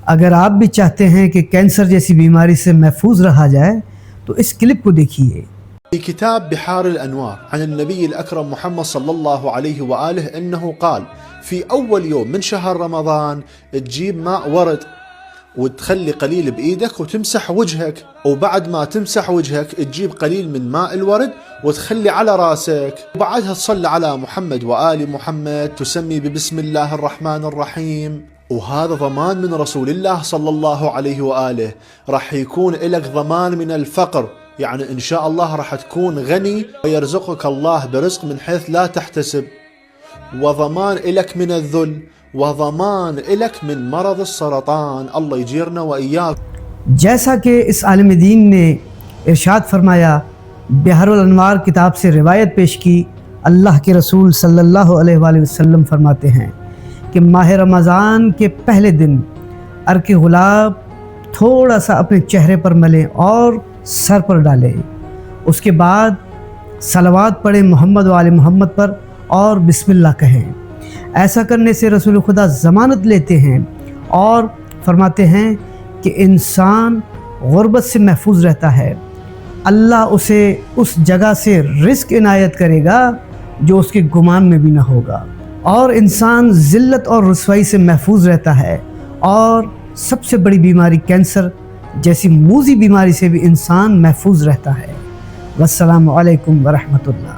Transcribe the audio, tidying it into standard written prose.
अगर आप भी चाहते हैं कि कैंसर जैसी बीमारी से महफूज रहा जाए तो इस क्लिप को देखिए। في كتاب بحار الأنوار عن النبي الأكرم محمد صلى الله عليه وآله أنه قال في أول يوم من شهر رمضان تجيب ماء ورد وتخلي قليل بإيدك وتمسح وجهك، وبعد ما تمسح وجهك تجيب قليل من ماء الورد وتخلي على راسك، وبعدها تصلي على محمد وآل محمد، تسمي ببسم الله الرحمن الرحيم. وهذا ضمان من رسول الله صلى الله عليه وآله، راح يكون لك ضمان من الفقر، يعني إن شاء الله راح تكون غني ويرزقك الله برزق من حيث لا تحتسب، وضمان لك من الذل، وضمان لك من مرض السرطان، الله يجيرنا وإياك। जैसा कि इस आलिम दीन ने इरशाद फरमाया, बिहारुल अनवार किताब से रिवायत पेश की, अल्लाह के रसूल सल्लल्लाहु अलैहि वसल्लम फरमाते हैं कि माह रमज़ान के पहले दिन अर्क गुलाब थोड़ा सा अपने चेहरे पर मलें और सर पर डालें। उसके बाद सलवात पढ़ें मोहम्मद व आले मोहम्मद पर और बिस्मिल्लाह कहें। ऐसा करने से रसूल खुदा ज़मानत लेते हैं और फरमाते हैं कि इंसान गुर्बत से महफूज रहता है। अल्लाह उसे उस जगह से रिस्क इनायत करेगा जो उसके गुमान में भी ना होगा, और इंसान ज़िल्लत और रुसवाई से महफूज रहता है। और सबसे बड़ी बीमारी कैंसर जैसी मूज़ी बीमारी से भी इंसान महफूज रहता है। वस्सलामु अलैकुम वरहमतुल्लाह।